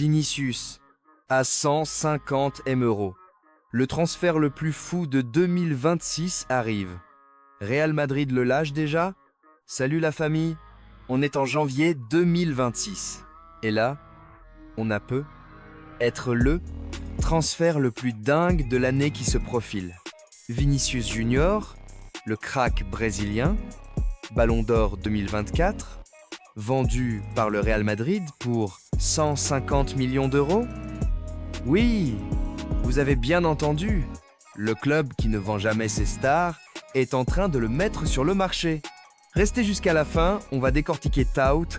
Vinicius à 150 M €. Le transfert le plus fou de 2026 arrive. Real Madrid le lâche déjà? Salut la famille, on est en janvier 2026. Et là, on a peu être le transfert le plus dingue de l'année qui se profile. Vinicius Junior, le crack brésilien, Ballon d'Or 2024, vendu par le Real Madrid pour 150 millions d'euros? Oui, vous avez bien entendu, le club qui ne vend jamais ses stars est en train de le mettre sur le marché. Restez jusqu'à la fin, on va décortiquer tout,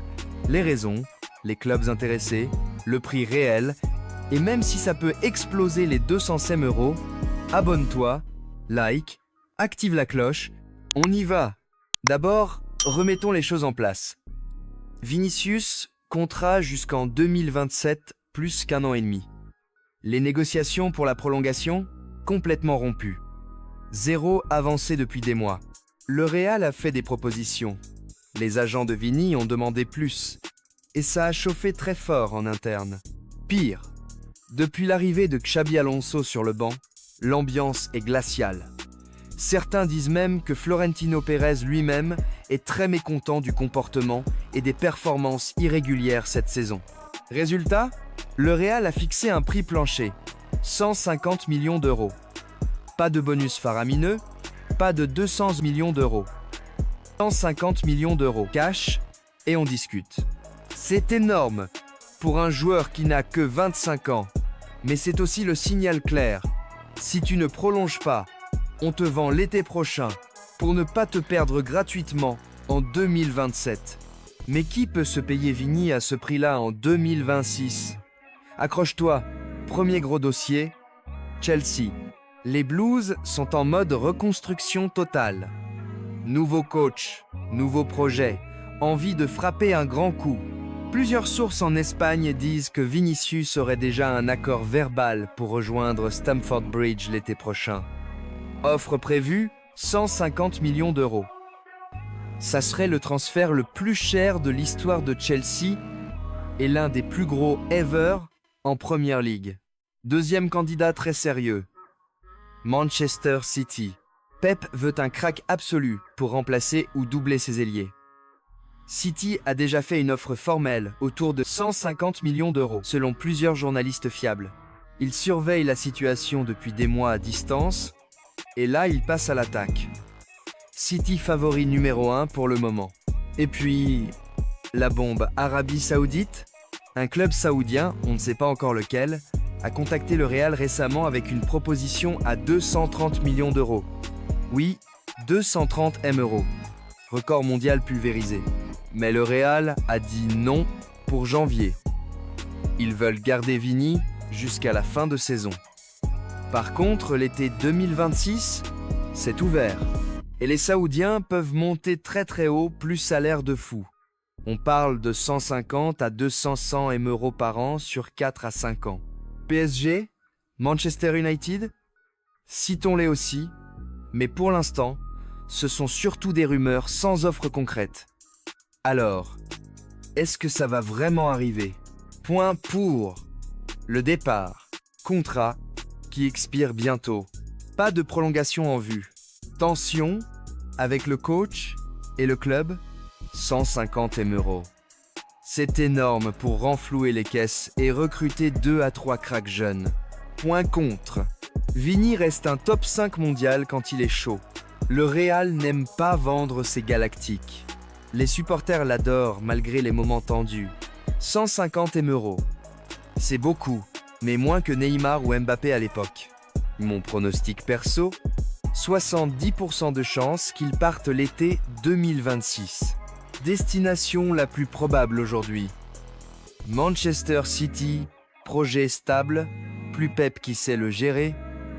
les raisons, les clubs intéressés, le prix réel, et même si ça peut exploser les 205 €, abonne-toi, like, active la cloche, on y va. D'abord, remettons les choses en place. Vinicius, contrat jusqu'en 2027, plus qu'1 an et demi. Les négociations pour la prolongation, complètement rompues. Zéro avancée depuis des mois. Le Real a fait des propositions. Les agents de Vini ont demandé plus. Et ça a chauffé très fort en interne. Pire, depuis l'arrivée de Xabi Alonso sur le banc, l'ambiance est glaciale. Certains disent même que Florentino Pérez lui-même est très mécontent du comportement et des performances irrégulières cette saison. Résultat, le Real a fixé un prix plancher, 150 millions d'euros. Pas de bonus faramineux, pas de 200 millions d'euros. 150 millions d'euros cash, et on discute. C'est énorme pour un joueur qui n'a que 25 ans, mais c'est aussi le signal clair. Si tu ne prolonges pas, on te vend l'été prochain pour ne pas te perdre gratuitement en 2027. Mais qui peut se payer Vini à ce prix-là en 2026? Accroche-toi, premier gros dossier, Chelsea. Les Blues sont en mode reconstruction totale. Nouveau coach, nouveau projet, envie de frapper un grand coup. Plusieurs sources en Espagne disent que Vinicius aurait déjà un accord verbal pour rejoindre Stamford Bridge l'été prochain. Offre prévue, 150 millions d'euros. Ça serait le transfert le plus cher de l'histoire de Chelsea et l'un des plus gros ever en Premier League. Deuxième candidat très sérieux, Manchester City. Pep veut un crack absolu pour remplacer ou doubler ses ailiers. City a déjà fait une offre formelle autour de 150 millions d'euros, selon plusieurs journalistes fiables. Il surveille la situation depuis des mois à distance, et là il passe à l'attaque. City favori numéro 1 pour le moment. Et puis, la bombe Arabie Saoudite. Un club saoudien, on ne sait pas encore lequel, a contacté le Real récemment avec une proposition à 230 millions d'euros. Oui, 230 M €. Record mondial pulvérisé. Mais le Real a dit non pour janvier. Ils veulent garder Vini jusqu'à la fin de saison. Par contre, l'été 2026, c'est ouvert. Et les Saoudiens peuvent monter très très haut, plus salaire de fou. On parle de 150 à 200 M € par an sur 4 à 5 ans. PSG, Manchester United, citons-les aussi, mais pour l'instant, ce sont surtout des rumeurs sans offre concrète. Alors, est-ce que ça va vraiment arriver? Point pour le départ, contrat qui expire bientôt. Pas de prolongation en vue. Tension avec le coach et le club, 150 M €. C'est énorme pour renflouer les caisses et recruter 2 à 3 cracks jeunes. Point contre, Vini reste un top 5 mondial quand il est chaud. Le Real n'aime pas vendre ses galactiques. Les supporters l'adorent malgré les moments tendus. 150 M €. C'est beaucoup, mais moins que Neymar ou Mbappé à l'époque. Mon pronostic perso, 70% de chances qu'ils partent l'été 2026. Destination la plus probable aujourd'hui. Manchester City, projet stable, plus Pep qui sait le gérer.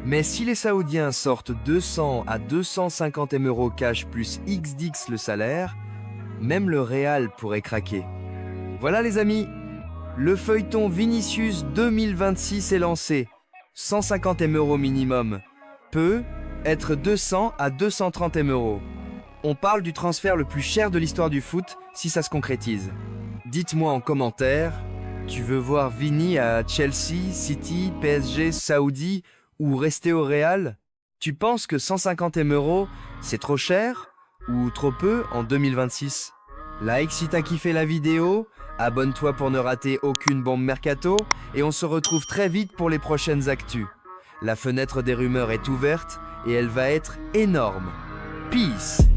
Mais si les Saoudiens sortent 200 à 250 M € cash plus XDX le salaire, même le Real pourrait craquer. Voilà les amis, le feuilleton Vinicius 2026 est lancé. 150 M € minimum. Peut être 200 à 230 M €. On parle du transfert le plus cher de l'histoire du foot si ça se concrétise. Dites-moi en commentaire, Tu veux voir Vini à Chelsea, City, PSG, Saoudi ou rester au Real? Tu penses que 150 M euros, c'est trop cher ou trop peu en 2026? Like si t'as kiffé la vidéo, abonne-toi pour ne rater aucune bombe mercato et on se retrouve très vite pour les prochaines actus. La fenêtre des rumeurs est ouverte et elle va être énorme. Peace!